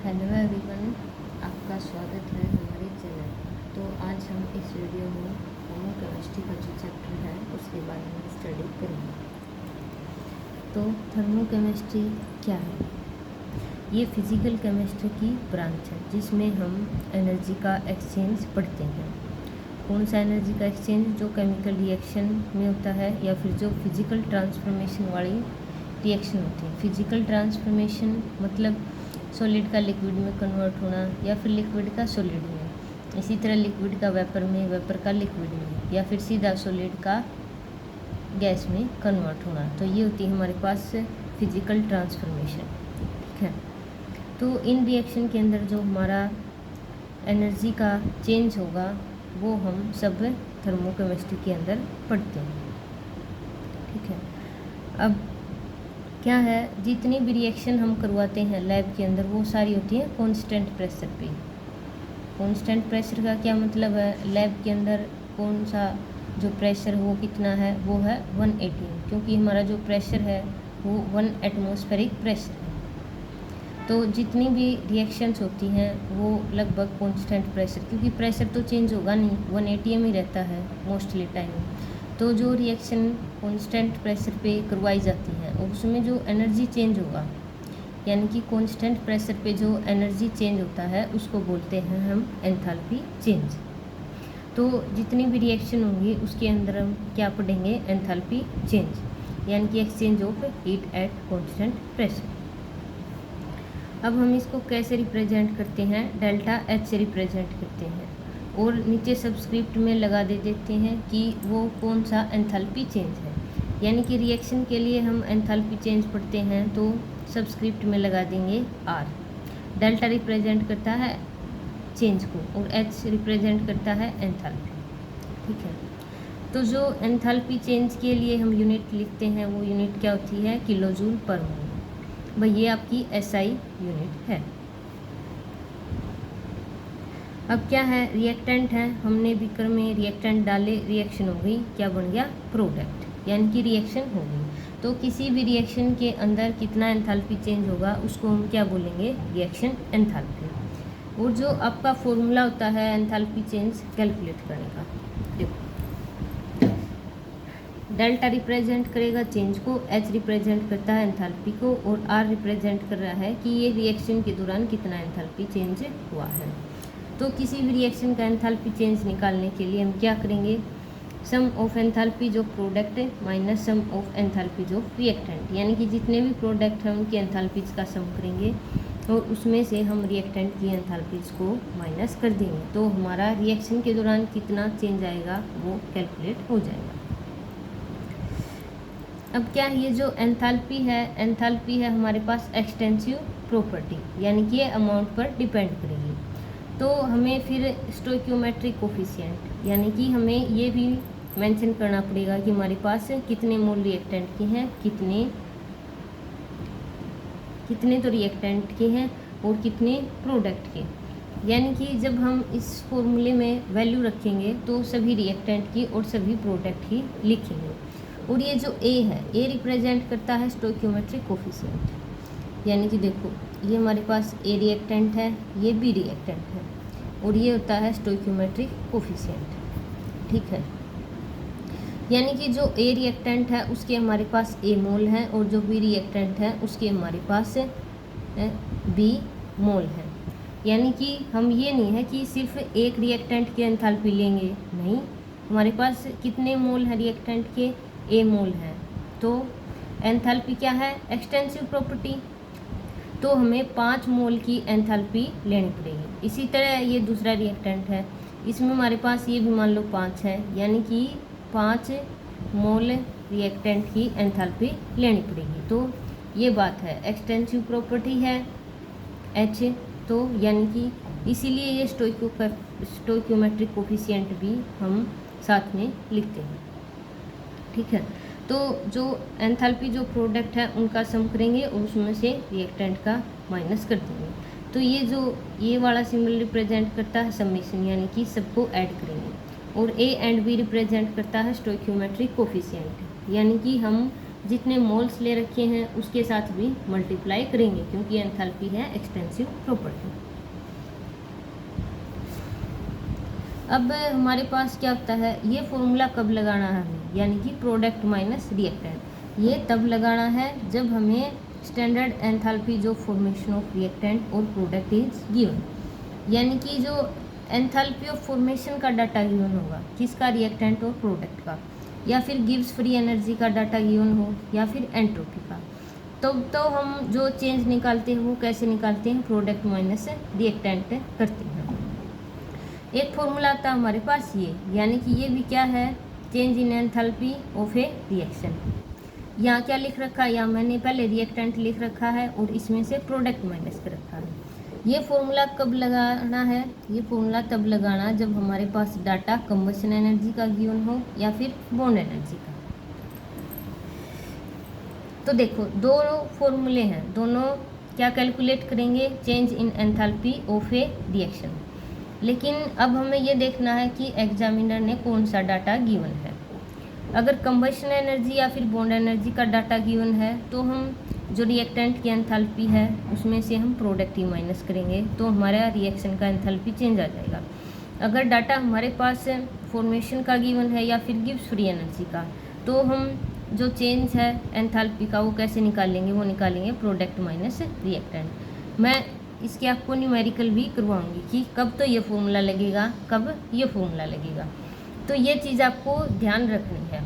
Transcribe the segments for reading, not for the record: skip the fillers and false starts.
Hello everyone, आपका स्वागत है हमारे चैनल पर। तो आज हम इस वीडियो में थर्मोकेमिस्ट्री का जो चैप्टर है उसके बारे में स्टडी करेंगे। तो थर्मोकेमिस्ट्री क्या है? ये फिज़िकल केमिस्ट्री की ब्रांच है जिसमें हम एनर्जी का एक्सचेंज पढ़ते हैं। कौन सा एनर्जी का एक्सचेंज? जो केमिकल रिएक्शन में होता है या फिर जो फिज़िकल ट्रांसफॉर्मेशन वाली रिएक्शन होती है। फिज़िकल ट्रांसफॉर्मेशन मतलब सॉलिड का लिक्विड में कन्वर्ट होना या फिर लिक्विड का सॉलिड में, इसी तरह लिक्विड का वेपर में, वेपर का लिक्विड में, या फिर सीधा सॉलिड का गैस में कन्वर्ट होना। तो ये होती है हमारे पास फिज़िकल ट्रांसफॉर्मेशन। ठीक है, तो इन रिएक्शन के अंदर जो हमारा एनर्जी का चेंज होगा वो हम सब थर्मोकेमिस्ट्री के अंदर पढ़ते हैं। ठीक है, अब क्या है, जितनी भी रिएक्शन हम करवाते हैं लैब के अंदर वो सारी होती है कांस्टेंट प्रेशर पे। कांस्टेंट प्रेशर का क्या मतलब है? लैब के अंदर कौन सा जो प्रेशर वो कितना है? वो है 180, क्योंकि हमारा जो प्रेशर है वो 1 एटमॉस्फेरिक प्रेशर है। तो जितनी भी रिएक्शंस होती हैं वो लगभग कांस्टेंट प्रेशर, क्योंकि प्रेशर तो चेंज होगा नहीं, 180 में ही रहता है मोस्टली टाइम। तो जो रिएक्शन कांस्टेंट प्रेशर पे करवाई जाती हैं और उसमें जो एनर्जी चेंज होगा, यानी कि कांस्टेंट प्रेशर पे जो एनर्जी चेंज होता है उसको बोलते हैं हम एंथैल्पी चेंज। तो जितनी भी रिएक्शन होंगी उसके अंदर हम क्या पढ़ेंगे? एंथैल्पी चेंज, यानी कि exchange of heat at constant pressure. अब हम इसको कैसे रिप्रेजेंट करते हैं? डेल्टा एच से रिप्रेजेंट करते हैं और नीचे सब्सक्रिप्ट में लगा देते हैं कि वो कौन सा एंथैल्पी चेंज है। यानी कि रिएक्शन के लिए हम एंथैल्पी चेंज पढ़ते हैं तो सब्सक्रिप्ट में लगा देंगे आर। डेल्टा रिप्रेजेंट करता है चेंज को और एच रिप्रेजेंट करता है एंथैल्पी। ठीक है, तो जो एंथैल्पी चेंज के लिए हम यूनिट लिखते हैं वो यूनिट क्या होती है? किलोजूल पर मोल। भाई ये आपकी एसआई यूनिट है। अब क्या है? रिएक्टेंट है, हमने बीकर में रिएक्टेंट डाले, रिएक्शन हो गई, क्या बन गया? प्रोडक्ट, यानी कि रिएक्शन हो गई। तो किसी भी रिएक्शन के अंदर कितना एंथैल्पी चेंज होगा उसको हम क्या बोलेंगे? Reaction enthalpy. और जो आपका फॉर्मूला होता है एंथैल्पी चेंज कैलकुलेट करने का, देखो, डेल्टा रिप्रेजेंट करेगा चेंज को, एच रिप्रेजेंट करता है एंथैल्पी को और आर रिप्रेजेंट कर रहा है कि ये रिएक्शन के दौरान कितना एंथैल्पी चेंज हुआ है। तो किसी भी रिएक्शन का एंथैल्पी चेंज निकालने के लिए हम क्या करेंगे? सम ऑफ एंथैल्पी जो प्रोडक्ट है माइनस सम ऑफ एंथैल्पी जो रिएक्टेंट, यानी कि जितने भी प्रोडक्ट हैं उनकी एंथैल्पीज का सम करेंगे और उसमें से हम रिएक्टेंट की एंथैल्पीज को माइनस कर देंगे। तो हमारा रिएक्शन के दौरान कितना चेंज आएगा वो कैलकुलेट हो जाएगा। अब क्या, ये जो एंथैल्पी है हमारे पास एक्सटेंसिव प्रॉपर्टी, यानी कि ये अमाउंट पर डिपेंड करेगी। तो हमें फिर स्टोइकियोमेट्रिक कोफिशिएंट, यानी कि हमें ये भी मेंशन करना पड़ेगा कि हमारे पास कितने मोल रिएक्टेंट के हैं, कितने तो रिएक्टेंट के हैं और कितने प्रोडक्ट के। यानी कि जब हम इस फॉर्मूले में वैल्यू रखेंगे तो सभी रिएक्टेंट की और सभी प्रोडक्ट की लिखेंगे। और ये जो ए है, ए रिप्रेजेंट करता है स्टोइकियोमेट्रिक कोफिशिएंट। यानी कि देखो, ये हमारे पास ए रिएक्टेंट है, ये बी रिएक्टेंट है और ये होता है स्टोइकियोमेट्रिक कोफिशिएंट। ठीक है, यानी कि जो ए रिएक्टेंट है उसके हमारे पास ए मोल है और जो बी रिएक्टेंट है उसके हमारे पास बी मोल है। यानी कि हम ये नहीं है कि सिर्फ एक रिएक्टेंट की एंथैल्पी लेंगे, नहीं, हमारे पास कितने मोल हैं रिएक्टेंट के? ए मोल है। तो एंथैल्पी क्या है? एक्सटेंसिव प्रॉपर्टी, तो हमें 5 मोल की एंथैल्पी लेनी पड़ेगी। इसी तरह ये दूसरा रिएक्टेंट है, इसमें हमारे पास ये भी मान लो 5 है, यानी कि 5 मोल रिएक्टेंट की एंथैल्पी लेनी पड़ेगी। तो ये बात है, एक्सटेंसिव प्रॉपर्टी है एच, तो यानी कि इसीलिए ये स्टोइकियोमेट्रिक कोफिशिएंट भी हम साथ में लिखते हैं। ठीक है, तो जो एंथैल्पी जो प्रोडक्ट है उनका सम करेंगे और उसमें से रिएक्टेंट का माइनस कर देंगे। तो ये वाला सिंबल रिप्रेजेंट करता है समेशन, यानी कि सबको ऐड करेंगे। और ए एंड बी रिप्रेजेंट करता है स्टोइकियोमेट्रिक कोफिशिएंट, यानी कि हम जितने मोल्स ले रखे हैं उसके साथ भी मल्टीप्लाई करेंगे, क्योंकि एंथैल्पी है एक्सटेंसिव प्रॉपर्टी। अब हमारे पास क्या होता है, ये फॉर्मूला कब लगाना है हमें, यानी कि प्रोडक्ट माइनस रिएक्टेंट, ये तब लगाना है जब हमें स्टैंडर्ड एंथैल्पी जो फॉर्मेशन ऑफ रिएक्टेंट और प्रोडक्ट इज गिवन, यानी कि जो एंथैल्पी ऑफ फॉर्मेशन का डाटा गिवन होगा, किसका, रिएक्टेंट और प्रोडक्ट का, या फिर गिब्स फ्री एनर्जी का डाटा गिवन हो, या फिर एंट्रोपी का, तो हम जो चेंज निकालते हैं वो कैसे निकालते हैं, प्रोडक्ट माइनस रिएक्टेंट करते हैं। एक फॉर्मूला आता है हमारे पास ये, यानी कि ये भी क्या है, change in enthalpy of A reaction. यहाँ क्या लिख रखा है, यहाँ मैंने पहले रिएक्टेंट लिख रखा है और इसमें से प्रोडक्ट माइनस कर रखा है। ये फॉर्मूला कब लगाना है, ये फॉर्मूला तब लगाना जब हमारे पास डाटा कंबशन एनर्जी का गिवन हो या फिर बॉन्ड एनर्जी का। तो देखो दो फॉर्मूले हैं, दोनों क्या कैलकुलेट करेंगे, change in enthalpy of A reaction. लेकिन अब हमें ये देखना है कि एग्जामिनर ने कौन सा डाटा गिवन है। अगर कंबशन एनर्जी या फिर बॉन्ड एनर्जी का डाटा गिवन है तो हम जो रिएक्टेंट की एंथैल्पी है उसमें से हम प्रोडक्ट ही माइनस करेंगे, तो हमारा रिएक्शन का एंथैल्पी चेंज आ जाएगा। अगर डाटा हमारे पास फॉर्मेशन का गिवन है या फिर गिब्स फ्री एनर्जी का, तो हम जो चेंज है एंथैल्पी का वो कैसे निकालेंगे, वो निकालेंगे प्रोडक्ट माइनस रिएक्टेंट। मैं इसके आपको न्यूमेरिकल भी करवाऊंगी कि कब तो ये फॉर्मूला लगेगा, कब ये फॉर्मूला लगेगा। तो ये चीज़ आपको ध्यान रखनी है।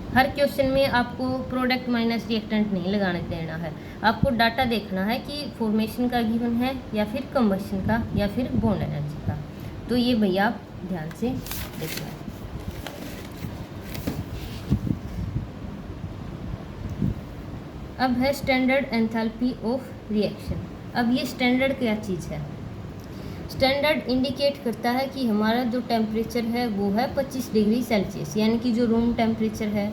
हर क्वेश्चन में आपको प्रोडक्ट माइनस रिएक्टेंट नहीं लगाने देना है, आपको डाटा देखना है कि फॉर्मेशन का गिवन है या फिर कंबशन का या फिर बॉन्ड एनर्जी का। तो ये भैया आप ध्यान से देखना। अब है स्टैंडर्ड एंथैल्पी ऑफ रिएक्शन। अब ये स्टैंडर्ड क्या चीज़ है, स्टैंडर्ड इंडिकेट करता है कि हमारा जो टेम्परेचर है वो है 25 डिग्री सेल्सियस, यानी कि जो रूम टेम्परेचर है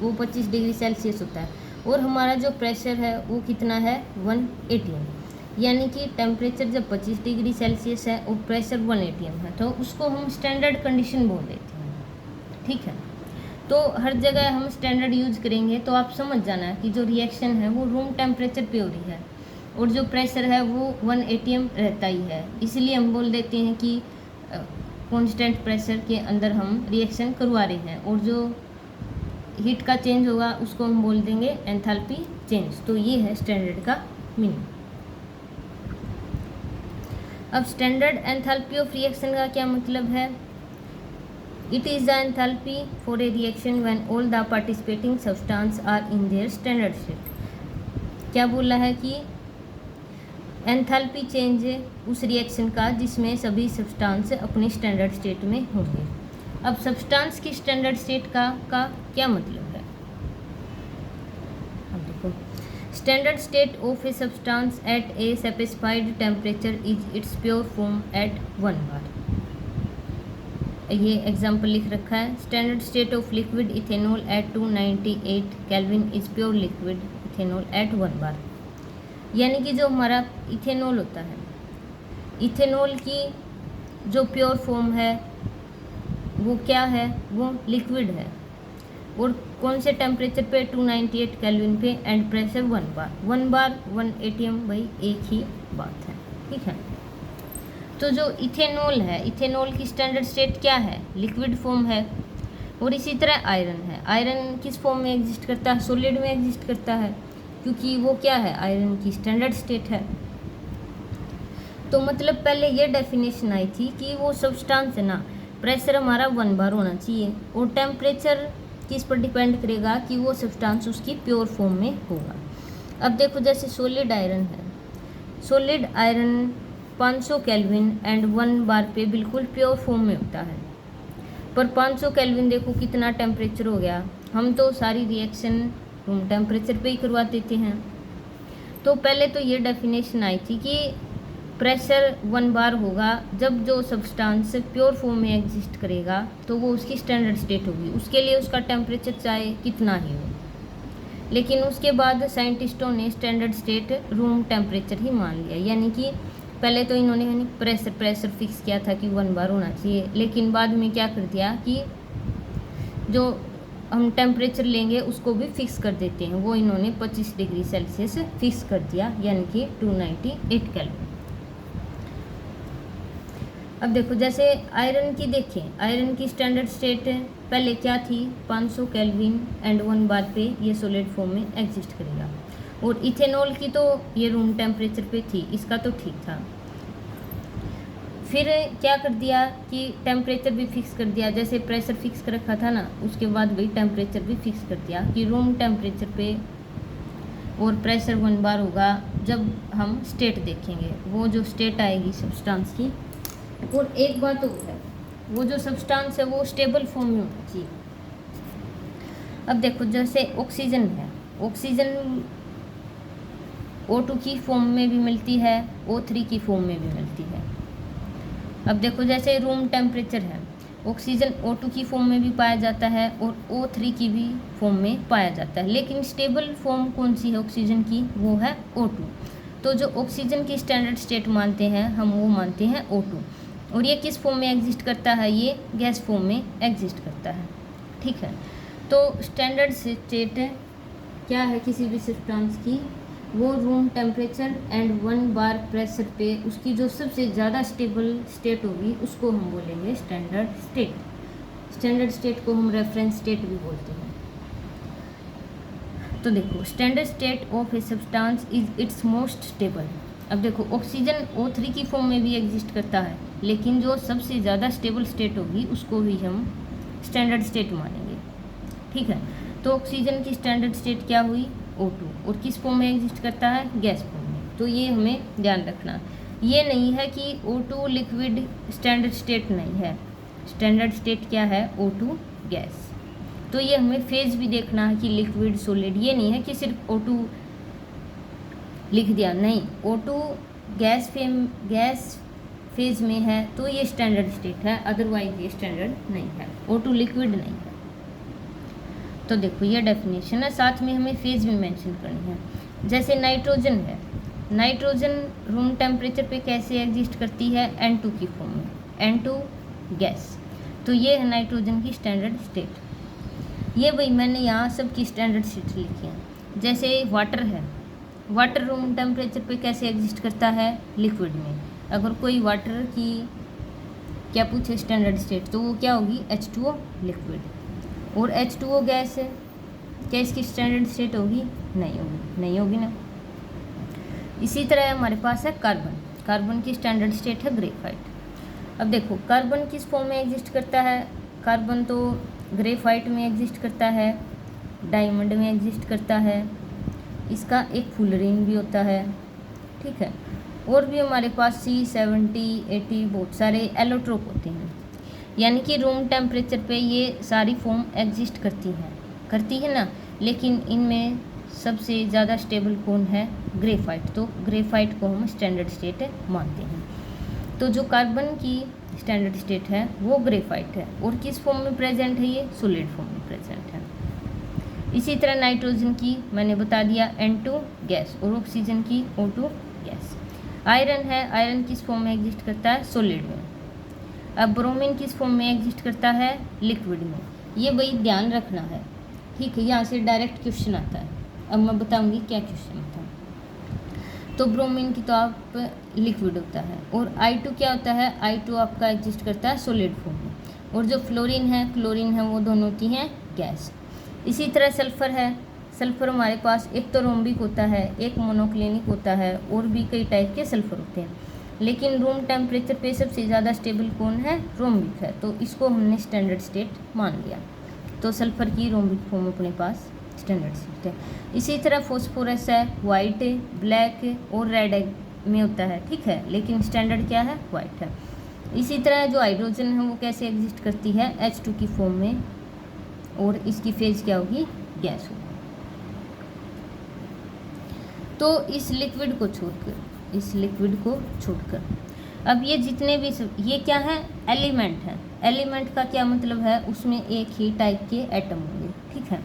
वो 25 डिग्री सेल्सियस होता है, और हमारा जो प्रेशर है वो कितना है 1 atm, यानी कि टेम्परेचर जब 25 डिग्री सेल्सियस है और प्रेशर 1 atm है तो उसको हम स्टैंडर्ड कंडीशन बोल देते हैं। ठीक है, तो हर जगह हम स्टैंडर्ड यूज करेंगे तो आप समझ जाना है कि जो रिएक्शन है वो रूम टेम्परेचर पे हो रही है और जो प्रेशर है वो 1 atm रहता ही है, इसलिए हम बोल देते हैं कि कांस्टेंट प्रेशर के अंदर हम रिएक्शन करवा रहे हैं, और जो हीट का चेंज होगा उसको हम बोल देंगे एंथैल्पी चेंज। तो ये है स्टैंडर्ड का मीनिंग। अब स्टैंडर्ड एंथैल्पी ऑफ रिएक्शन का क्या मतलब है, it is the enthalpy for a reaction when all the participating substance are in their standard state. क्या बोला है कि एंथैल्पी चेंज उस रिएक्शन का जिसमें सभी सब्सटेंस अपने स्टैंडर्ड स्टेट में होंगे। अब सब्सटेंस की स्टैंडर्ड स्टेट का क्या मतलब है, अब देखो, standard state of a substance at a specified temperature is its pure form at 1 bar। ये एग्जाम्पल लिख रखा है, standard state of liquid ethanol at 298 kelvin is pure liquid ethanol at 1 bar। यानी कि जो हमारा इथेनॉल होता है, इथेनॉल की जो प्योर फॉर्म है वो क्या है, वो लिक्विड है, और कौन से टेम्परेचर पे 298 केल्विन पे, and pressure 1 bar। 1 bar 1 atm भाई एक ही बात है। ठीक है, तो जो इथेनॉल है, इथेनॉल की स्टैंडर्ड स्टेट क्या है, लिक्विड फॉर्म है। और इसी तरह आयरन है, आयरन किस फॉर्म में एग्जिस्ट करता है, सॉलिड में एग्जिस्ट करता है, क्योंकि वो क्या है, आयरन की स्टैंडर्ड स्टेट है। तो मतलब पहले ये डेफिनेशन आई थी कि वो सब्सटेंस है ना, प्रेशर हमारा 1 bar होना चाहिए, और टेम्परेचर किस पर डिपेंड करेगा कि वो सब्सटेंस उसकी प्योर फॉर्म में होगा। अब देखो जैसे सॉलिड आयरन है, solid iron 500 kelvin and 1 bar पे बिल्कुल प्योर फॉर्म में होता है, पर 500 केल्विन देखो कितना टेम्परेचर हो गया, हम तो सारी रिएक्शन रूम टेम्परेचर पे ही करवा देते हैं। तो पहले तो ये डेफिनेशन आई थी कि प्रेशर 1 bar होगा जब जो सब्सटेंस प्योर फॉर्म में एग्जिस्ट करेगा तो वो उसकी स्टैंडर्ड स्टेट होगी, उसके लिए उसका टेम्परेचर चाहे कितना ही हो। लेकिन उसके बाद साइंटिस्टों ने स्टैंडर्ड स्टेट रूम टेम्परेचर ही मान लिया, यानी कि पहले तो इन्होंने प्रेशर फिक्स किया था कि 1 bar होना चाहिए, लेकिन बाद में क्या कर दिया कि जो हम टेम्परेचर लेंगे उसको भी फिक्स कर देते हैं। वो इन्होंने 25 डिग्री सेल्सियस फिक्स कर दिया, यानी कि 298 केल्विन। अब देखो जैसे आयरन की देखें, आयरन की स्टैंडर्ड स्टेट पहले क्या थी, 500 केल्विन एंड 1 बार पे ये सॉलिड फॉर्म में एग्जिस्ट करेगा। और इथेनॉल की तो ये रूम टेम्परेचर पे थी, इसका तो ठीक था। फिर क्या कर दिया कि टेम्परेचर भी फिक्स कर दिया, जैसे प्रेशर फिक्स कर रखा था ना, उसके बाद वही टेम्परेचर भी फिक्स कर दिया कि रूम टेम्परेचर पे और प्रेशर 1 बार होगा जब हम स्टेट देखेंगे, वो जो स्टेट आएगी सब्सटेंस की। और एक बात और है, वो जो सब्सटेंस है वो स्टेबल फॉर्म में होना चाहिए। अब देखो जैसे ऑक्सीजन है, ऑक्सीजन O2 की फॉर्म में भी मिलती है, O3 की फॉर्म में भी मिलती है। अब देखो जैसे रूम टेम्परेचर है, ऑक्सीजन O2 की फॉर्म में भी पाया जाता है और O3 की भी फॉर्म में पाया जाता है, लेकिन स्टेबल फॉर्म कौन सी है ऑक्सीजन की, वो है O2। तो जो ऑक्सीजन की स्टैंडर्ड स्टेट मानते हैं हम, वो मानते हैं O2। और ये किस फॉर्म में एग्जिस्ट करता है, ये गैस फॉर्म में एग्जिस्ट करता है, ठीक है। तो स्टैंडर्ड स्टेट क्या है किसी भी सब्सटेंस की, वो room temperature and 1 bar pressure पे उसकी जो सबसे ज़्यादा स्टेबल स्टेट होगी उसको हम बोलेंगे स्टैंडर्ड स्टेट। स्टैंडर्ड स्टेट को हम रेफरेंस स्टेट भी बोलते हैं। तो देखो standard state of a substance is it's most stable. अब देखो ऑक्सीजन O3 की फॉर्म में भी एग्जिस्ट करता है, लेकिन जो सबसे ज़्यादा स्टेबल स्टेट होगी उसको भी हम स्टैंडर्ड स्टेट मानेंगे, ठीक है। तो ऑक्सीजन की स्टैंडर्ड स्टेट क्या हुई, O2, और किस फॉर्म में एग्जिस्ट करता है, गैस फॉर्म में। तो ये हमें ध्यान रखना, ये नहीं है कि O2 लिक्विड स्टैंडर्ड स्टेट नहीं है, स्टैंडर्ड स्टेट क्या है, O2 गैस। तो ये हमें फेज भी देखना है कि लिक्विड सॉलिड, ये नहीं है कि सिर्फ O2 लिख दिया, नहीं, O2 गैस फेज में है तो ये स्टैंडर्ड स्टेट है, अदरवाइज ये स्टैंडर्ड नहीं है, O2 लिक्विड नहीं है। तो देखो ये डेफिनेशन है, साथ में हमें फेज भी मेंशन करनी है। जैसे नाइट्रोजन है, नाइट्रोजन रूम टेम्परेचर पे कैसे एग्जिस्ट करती है, N2 की फॉर्म में, N2 गैस। तो ये है नाइट्रोजन की स्टैंडर्ड स्टेट। ये वही मैंने यहाँ सबकी स्टैंडर्ड स्टेट लिखी है। जैसे वाटर है, वाटर रूम टेम्परेचर पे कैसे एग्जिस्ट करता है, लिक्विड में। अगर कोई वाटर की क्या पूछे स्टैंडर्ड स्टेट, तो वो क्या होगी, H2O लिक्विड। और H2O गैस है, क्या इसकी स्टैंडर्ड स्टेट होगी, नहीं होगी ना। इसी तरह हमारे पास है कार्बन, कार्बन की स्टैंडर्ड स्टेट है ग्रेफाइट। अब देखो कार्बन किस फॉर्म में एग्जिस्ट करता है, कार्बन तो ग्रेफाइट में एग्जिस्ट करता है, डायमंड में एग्जिस्ट करता है, इसका एक फुल रिंग भी होता है, ठीक है। और भी हमारे पास C70 80 बहुत सारे एलोट्रोप होते हैं, यानी कि रूम टेम्परेचर पे ये सारी फॉर्म एग्जिस्ट करती है ना। लेकिन इनमें सबसे ज़्यादा स्टेबल कौन है, ग्रेफाइट। तो ग्रेफाइट को हम स्टैंडर्ड स्टेट मानते हैं। तो जो कार्बन की स्टैंडर्ड स्टेट है वो ग्रेफाइट है, और किस फॉर्म में प्रेजेंट है, ये सॉलिड फॉर्म में प्रेजेंट है। इसी तरह नाइट्रोजन की मैंने बता दिया N2 गैस, और ऑक्सीजन की O2 गैस। आयरन है, आयरन किस फॉर्म में एग्जिस्ट करता है, सॉलिड में। अब ब्रोमीन किस फॉर्म में एग्जिस्ट करता है, लिक्विड में। ये वही ध्यान रखना है, ठीक है। यहाँ से डायरेक्ट क्वेश्चन आता है, अब मैं बताऊंगी क्या क्वेश्चन आता है। तो ब्रोमीन की तो आप लिक्विड होता है, और I2 क्या होता है, I2 आपका एग्जिस्ट करता है सॉलिड फॉर्म में। और जो फ्लोरीन है, क्लोरीन है, वो दोनों होती हैं गैस। इसी तरह सल्फर है, सल्फर हमारे पास एक तो रोम्बिक होता है, एक मोनोक्लिनिक होता है, और भी कई टाइप के सल्फर होते हैं। लेकिन रूम टेम्परेचर पे सबसे ज़्यादा स्टेबल कौन है, रोम्बिक है, तो इसको हमने स्टैंडर्ड स्टेट मान लिया। तो सल्फर की रोम्बिक फॉर्म अपने पास स्टैंडर्ड स्टेट है। इसी तरह फॉस्फोरस है, वाइट, ब्लैक और रेड में होता है, ठीक है, लेकिन स्टैंडर्ड क्या है, वाइट है। इसी तरह जो हाइड्रोजन है वो कैसे एग्जिस्ट करती है, H2 की फॉर्म में, और इसकी फेज क्या होगी, गैस होगी। तो इस लिक्विड को छोड़कर अब ये जितने भी ये क्या है, एलिमेंट है। एलिमेंट का क्या मतलब है, उसमें एक ही टाइप के एटम होंगे, ठीक है।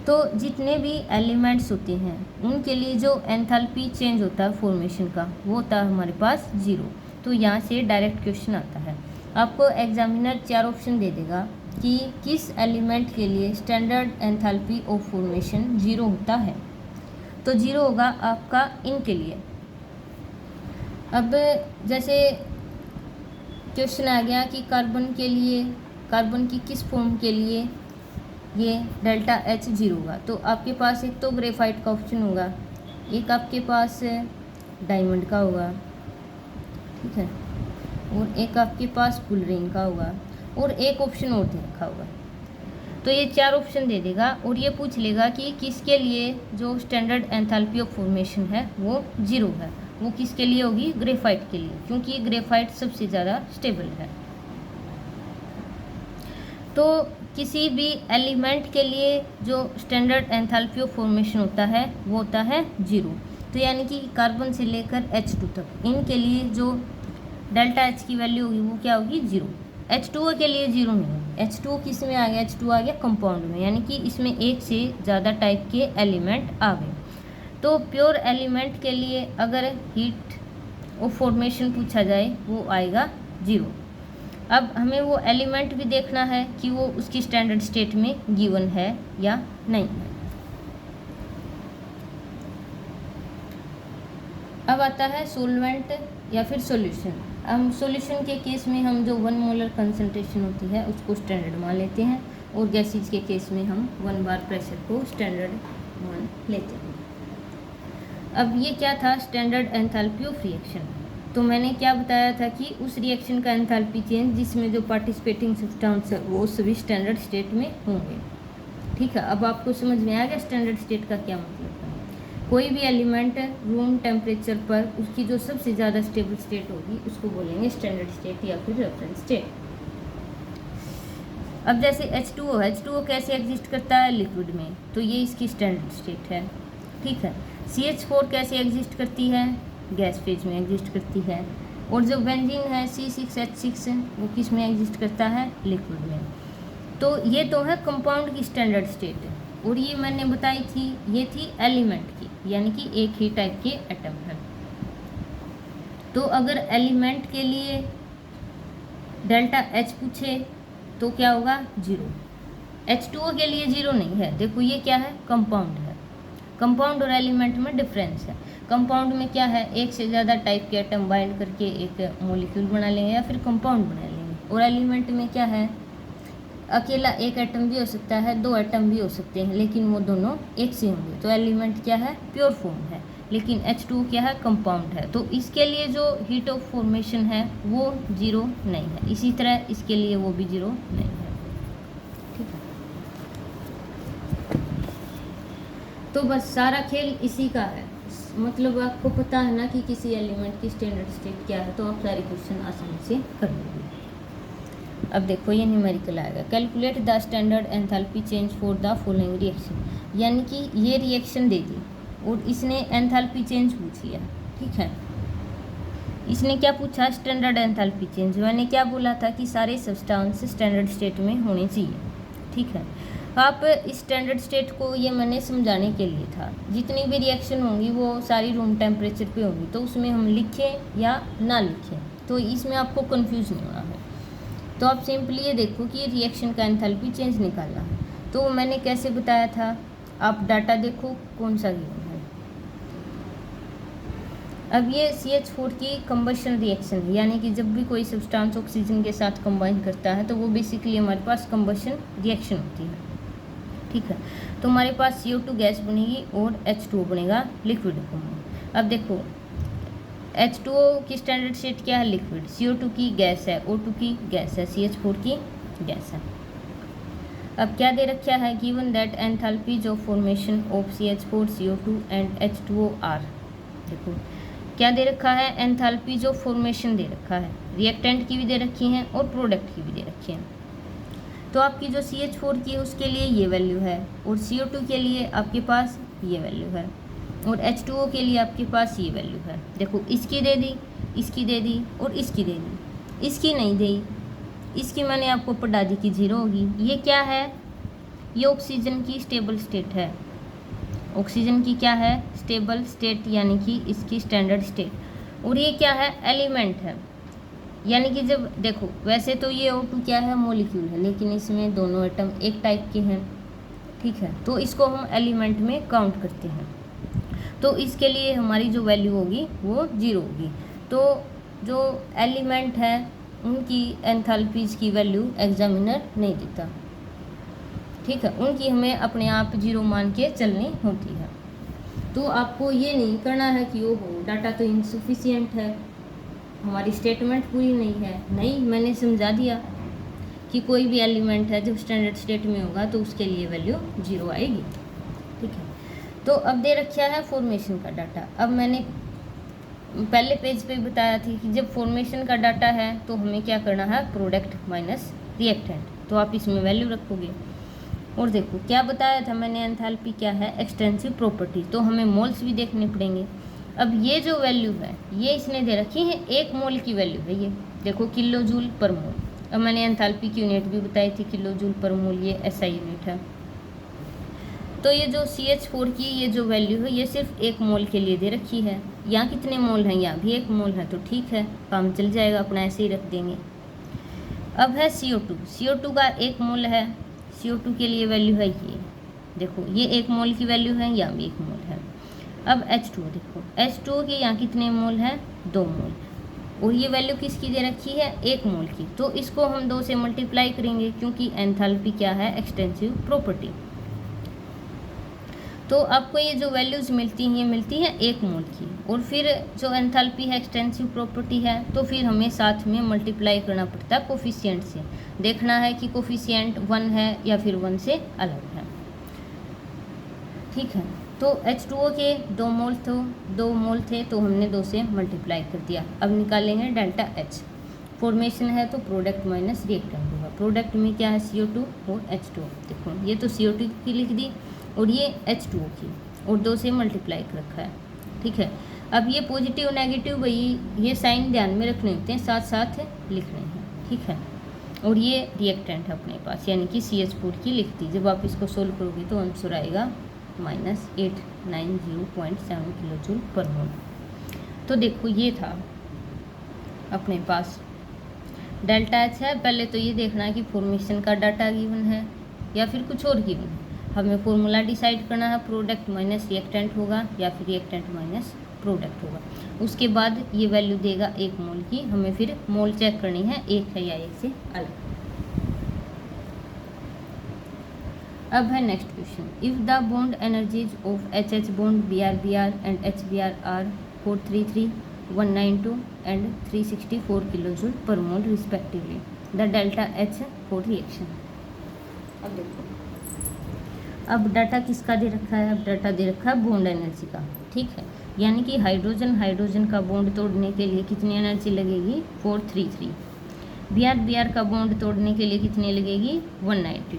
तो जितने भी एलिमेंट्स होते हैं उनके लिए जो एंथैल्पी चेंज होता है फॉर्मेशन का, वो होता है हमारे पास 0। तो यहाँ से डायरेक्ट क्वेश्चन आता है, आपको एग्जामिनर 4 ऑप्शन दे देगा कि किस एलिमेंट के लिए स्टैंडर्ड एंथैल्पी ऑफ फॉर्मेशन 0 होता है। तो 0 होगा आपका इनके लिए। अब जैसे क्वेश्चन आ गया कि कार्बन के लिए, कार्बन की किस फॉर्म के लिए ये डेल्टा H 0 होगा, तो आपके पास एक तो ग्रेफाइट का ऑप्शन होगा, एक आपके पास डायमंड का होगा, ठीक है, और एक आपके पास फुलरिंग का होगा, और एक ऑप्शन और दे रखा होगा। तो ये 4 ऑप्शन दे देगा और ये पूछ लेगा कि किसके लिए जो स्टैंडर्ड एंथैल्पी ऑफ फॉर्मेशन है वो 0 है। वो किसके लिए होगी? ग्रेफाइट के लिए, क्योंकि ग्रेफाइट सबसे ज़्यादा स्टेबल है। तो किसी भी एलिमेंट के लिए जो स्टैंडर्ड एंथैल्पी ऑफ फॉर्मेशन होता है वो होता है 0। तो यानी कि कार्बन से लेकर H2 तक इनके लिए जो डेल्टा H की वैल्यू होगी वो क्या होगी? 0। H2O के लिए 0 नहीं होगी। H2O किस में आ गया? H2O आ गया कंपाउंड में, यानी कि इसमें एक से ज़्यादा टाइप के एलिमेंट आ गए। तो प्योर एलिमेंट के लिए अगर हीट ऑफ फॉर्मेशन पूछा जाए वो आएगा 0। अब हमें वो एलिमेंट भी देखना है कि वो उसकी स्टैंडर्ड स्टेट में गिवन है या नहीं है। अब आता है सॉल्वेंट या फिर सॉल्यूशन। हम सॉल्यूशन के केस में हम जो 1 मोलर कंसंट्रेशन होती है उसको स्टैंडर्ड मान लेते हैं, और गैसेज के केस में हम 1 बार प्रेशर को स्टैंडर्ड मान लेते हैं। अब ये क्या था? Standard enthalpy of reaction. तो मैंने क्या बताया था कि उस रिएक्शन का एंथैल्पी चेंज जिसमें जो पार्टिसिपेटिंग सब्सटेंस है वो सभी स्टैंडर्ड स्टेट में होंगे। ठीक है, अब आपको समझ में आ गया स्टैंडर्ड स्टेट का क्या मतलब है। कोई भी एलिमेंट रूम टेम्परेचर पर उसकी जो सबसे ज़्यादा स्टेबल स्टेट होगी उसको बोलेंगे स्टैंडर्ड स्टेट या फिर रेफरेंस स्टेट। अब जैसे H2O है, H2O कैसे एग्जिस्ट करता है? लिक्विड में, तो ये इसकी स्टैंडर्ड स्टेट है। ठीक है, CH4 कैसे एग्जिस्ट करती है? गैस फेज में एग्जिस्ट करती है। और जो बेंजीन है C6H6 वो किस में एग्जिस्ट करता है? लिक्विड में। तो ये तो है कंपाउंड की स्टैंडर्ड स्टेट, और ये मैंने बताई थी ये थी एलिमेंट की, यानी कि एक ही टाइप के एटम है। तो अगर एलिमेंट के लिए डेल्टा H पूछे तो क्या होगा? 0। H2O के लिए 0 नहीं है। देखो ये क्या है? कंपाउंड है। कंपाउंड और एलिमेंट में डिफरेंस है। कंपाउंड में क्या है? एक से ज़्यादा टाइप के एटम बाइंड करके एक मॉलिक्यूल बना लेंगे या फिर कंपाउंड बना लेंगे। और एलिमेंट में क्या है? अकेला एक एटम भी हो सकता है, 2 एटम भी हो सकते हैं, लेकिन वो दोनों एक से होंगे। तो एलिमेंट क्या है? प्योर फॉर्म है। लेकिन H2O क्या है? कंपाउंड है। तो इसके लिए जो हीट ऑफ फॉर्मेशन है वो 0 नहीं है। इसी तरह इसके लिए वो भी 0 नहीं है। ठीक है, तो बस सारा खेल इसी का है। मतलब आपको पता है ना कि किसी एलिमेंट की स्टैंडर्ड स्टेट क्या है, तो आप सारे क्वेश्चन आसानी से कर लोगे। अब देखो ये न्यूमेरिकल आएगा। Calculate the standard enthalpy change for the following reaction, यानी कि ये रिएक्शन दे दी और इसने एंथैल्पी चेंज पूछ लिया। ठीक है, इसने क्या पूछा? Standard enthalpy change. मैंने क्या बोला था कि सारे सब्सटेंस स्टैंडर्ड स्टेट में होने चाहिए। ठीक है, आप इस स्टैंडर्ड स्टेट को ये मैंने समझाने के लिए था। जितनी भी रिएक्शन होंगी वो सारी रूम टेम्परेचर पे होंगी, तो उसमें हम लिखें या ना लिखें, तो इसमें आपको कंफ्यूज नहीं होना है। तो आप सिंपली ये देखो कि रिएक्शन का एंथैल्पी चेंज निकालना है। तो मैंने कैसे बताया था? आप डाटा देखो कौन सा गिवन है। अब ये CH4 की कंबशन रिएक्शन है, यानी कि जब भी कोई सब्सटेंस ऑक्सीजन के साथ कंबाइन करता है तो वो बेसिकली हमारे पास कंबशन रिएक्शन होती है। ठीक है, तो हमारे पास CO2 गैस बनेगी और H2O बनेगा लिक्विड फॉर्म में। अब देखो H2O की स्टैंडर्ड स्टेट क्या है? लिक्विड। CO2 की गैस है, O2 की गैस है, CH4 की गैस है। अब क्या दे रखा है? Given that enthalpies of formation of CH4 CO2 and H2O are. देखो क्या दे रखा है? एंथैल्पीज ऑफ फॉर्मेशन दे रखा है। रिएक्टेंट की भी दे रखी हैं और प्रोडक्ट की भी दे रखी हैं। तो आपकी जो CH4 की है उसके लिए ये वैल्यू है, और CO2 के लिए आपके पास ये वैल्यू है, और H2O के लिए आपके पास ये वैल्यू है। देखो इसकी दे दी, इसकी दे दी और इसकी दे दी। इसकी नहीं दी, इसकी मैंने आपको पढ़ा दी कि 0 होगी। ये क्या है? ये ऑक्सीजन की स्टेबल स्टेट है। ऑक्सीजन की क्या है? स्टेबल स्टेट, यानी कि इसकी स्टैंडर्ड स्टेट। और ये क्या है? एलिमेंट है। यानी कि जब देखो वैसे तो ये O2 क्या है, मॉलिक्यूल है, लेकिन इसमें दोनों एटम एक टाइप के हैं, ठीक है, तो इसको हम एलिमेंट में काउंट करते हैं। तो इसके लिए हमारी जो वैल्यू होगी वो 0 होगी। तो जो एलिमेंट है उनकी एंथैल्पीज की वैल्यू एग्जामिनर नहीं देता, ठीक है, उनकी हमें अपने आप 0 मान के चलनी होती है। तो आपको ये नहीं करना है कि ओ हो डाटा तो इनसफिशिएंट है, हमारी स्टेटमेंट पूरी नहीं है, नहीं, मैंने समझा दिया कि कोई भी एलिमेंट है जब स्टैंडर्ड स्टेट में होगा तो उसके लिए वैल्यू 0 आएगी, ठीक है। तो अब दे रखा है फॉर्मेशन का डाटा। अब मैंने पहले पेज पे बताया थी कि जब फॉर्मेशन का डाटा है तो हमें क्या करना है, प्रोडक्ट माइनस रिएक्टेंट, तो आप इसमें वैल्यू रखोगे। और देखो क्या बताया था मैंने, एंथैल्पी क्या है, एक्सटेंसिव प्रॉपर्टी, तो हमें मोल्स भी देखने पड़ेंगे। अब ये जो वैल्यू है ये इसने दे रखी है, 1 मोल की वैल्यू है ये, देखो किलो जूल पर मोल। अब मैंने एंथैल्पी की यूनिट भी बताई थी, किलो जूल पर मोल, ये SI यूनिट है। तो ये जो CH4 की ये जो वैल्यू है ये सिर्फ 1 मोल के लिए दे रखी है। यहाँ कितने मोल हैं, यहाँ भी 1 मोल है, तो ठीक है, काम चल जाएगा, अपना ऐसे ही रख देंगे। अब है CO2 का 1 मोल है, CO2 के लिए वैल्यू है ये, देखो ये 1 मोल की वैल्यू है, यहाँ भी 1 मोल है। अब H2 देखो, H2 के यहाँ कितने मोल हैं, 2 मोल, और ये वैल्यू किसकी दे रखी है, 1 मोल की, तो इसको हम 2 से मल्टीप्लाई करेंगे क्योंकि एंथैल्पी क्या है, एक्सटेंसिव प्रॉपर्टी। तो आपको ये जो वैल्यूज़ मिलती हैं ये मिलती हैं 1 मोल की, और फिर जो एंथैल्पी है एक्सटेंसिव प्रॉपर्टी है तो फिर हमें साथ में मल्टीप्लाई करना पड़ता है कोफिशिएंट से, देखना है कि कोफिशिएंट 1 है या फिर 1 से अलग है, ठीक है। तो H2O के 2 मोल थे तो हमने 2 से मल्टीप्लाई कर दिया। अब निकालेंगे डेल्टा H, फॉर्मेशन है तो प्रोडक्ट माइनस रिएक्टेंट होगा, प्रोडक्ट में क्या है, CO2 और H2O, देखो ये तो CO2 की लिख दी और ये H2O की, और 2 से मल्टीप्लाई कर रखा है, ठीक है। अब ये पॉजिटिव नेगेटिव भाई ये साइन ध्यान में रखने होते हैं, साथ साथ लिखने हैं, ठीक है। और ये रिएक्टेंट है अपने पास, यानी कि CH4 की लिख दी। जब आप इसको सोल्व करोगे तो आंसर आएगा -890.7 किलो जूल पर मोल। तो देखो ये था अपने पास डेल्टा H है। पहले तो ये देखना है कि फॉर्मेशन का डाटा गिवन है या फिर कुछ और गिवन है, हमें फॉर्मूला डिसाइड करना है, प्रोडक्ट माइनस रिएक्टेंट होगा या फिर रिएक्टेंट माइनस प्रोडक्ट होगा। उसके बाद ये वैल्यू देगा 1 मोल की, हमें फिर मोल चेक करनी है 1 है या 1 से अलग। अब है next question, if the bond energies of HH bond BR and HBr are 433, 192 and 364 kilo joule per mole respectively, the delta H for reaction. अब देखो अब डाटा किसका दे रखा है, अब डाटा दे रखा है बॉन्ड एनर्जी का, ठीक है, यानी कि हाइड्रोजन का बॉन्ड तोड़ने के लिए कितनी एनर्जी लगेगी, 433, Br का बॉन्ड तोड़ने के लिए कितनी लगेगी, 192।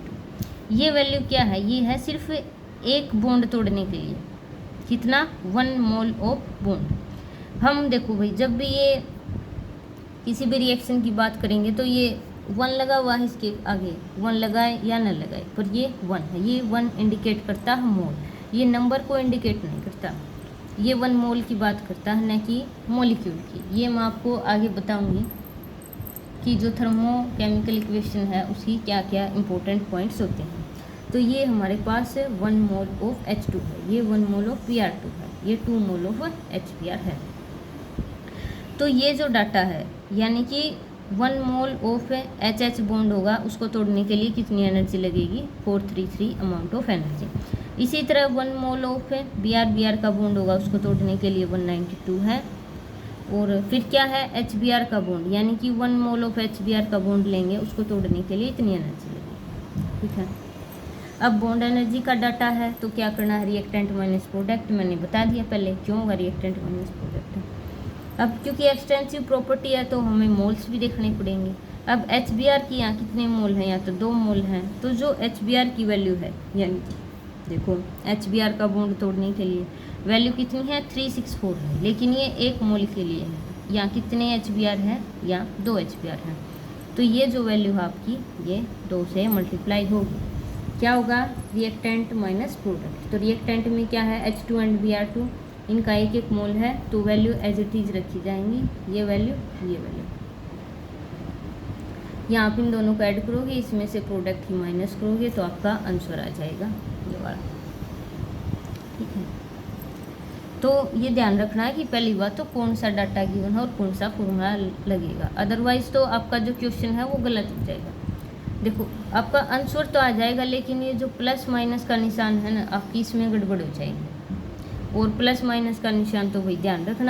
ये वैल्यू क्या है, ये है सिर्फ एक बॉन्ड तोड़ने के लिए, कितना, 1 मोल ऑफ बॉन्ड। हम देखो भाई जब भी ये किसी भी रिएक्शन की बात करेंगे तो ये 1 लगा हुआ है, इसके आगे 1 लगाए या न लगाए पर ये 1 है, ये 1 इंडिकेट करता है मोल, ये नंबर को इंडिकेट नहीं करता, ये 1 मोल की बात करता है न कि मॉलिक्यूल की। ये मैं आपको आगे बताऊंगी कि जो थर्मोकेमिकल इक्वेशन है उसकी क्या क्या इंपॉर्टेंट पॉइंट्स होते हैं। तो ये हमारे पास 1 मोल ऑफ H2 है, ये 1 मोल ऑफ Br2 है, ये 2 मोल ऑफ HBr है। तो ये जो डाटा है यानी कि 1 मोल ऑफ HH बॉन्ड होगा, उसको तोड़ने के लिए कितनी एनर्जी लगेगी, 433 अमाउंट ऑफ एनर्जी। इसी तरह 1 मोल ऑफ Br का बॉन्ड होगा, उसको तोड़ने के लिए 192 है। और फिर क्या है, HBr का बॉन्ड, यानी कि 1 मोल ऑफ HBr का बॉन्ड लेंगे, उसको तोड़ने के लिए इतनी एनर्जी लगेगी, ठीक है। अब बॉन्ड एनर्जी का डाटा है तो क्या करना है, रिएक्टेंट माइनस प्रोडक्ट, मैंने बता दिया पहले क्यों होगा रिएक्टेंट माइनस प्रोडक्ट। अब क्योंकि एक्सटेंसिव प्रॉपर्टी है तो हमें मोल्स भी देखने पड़ेंगे। अब HBr की यहाँ कितने मोल हैं, या तो 2 मोल हैं, तो जो HBr की वैल्यू है, यानी देखो HBr का बॉन्ड तोड़ने के लिए वैल्यू कितनी है, 364 है, लेकिन ये 1 मोल के लिए है, यहाँ कितने HBr है, या 2 HBr है, तो ये जो वैल्यू है आपकी ये 2 से मल्टीप्लाई होगी, क्या होगा, रिएक्टेंट माइनस प्रोडक्ट। तो रिएक्टेंट में क्या है, H2 एंड Br2, इनका 1 मोल है, तो वैल्यू एज इट इज रखी जाएंगी, ये वैल्यू, यहाँ पे इन दोनों को ऐड करोगे, इसमें से प्रोडक्ट ही माइनस करोगे तो आपका आंसर आ जाएगा ये वाला। ठीक है, तो ये ध्यान रखना है कि पहली बात तो कौन सा डाटा गिवन है और कौन सा फॉर्मूला लगेगा, अदरवाइज तो आपका जो क्वेश्चन है वो गलत हो जाएगा। देखो आपका आंसर तो आ जाएगा, लेकिन ये जो प्लस माइनस का निशान है ना, आपकी इसमें गड़बड़ हो जाएगी। और प्लस माइनस का निशान तो वही ध्यान रखना।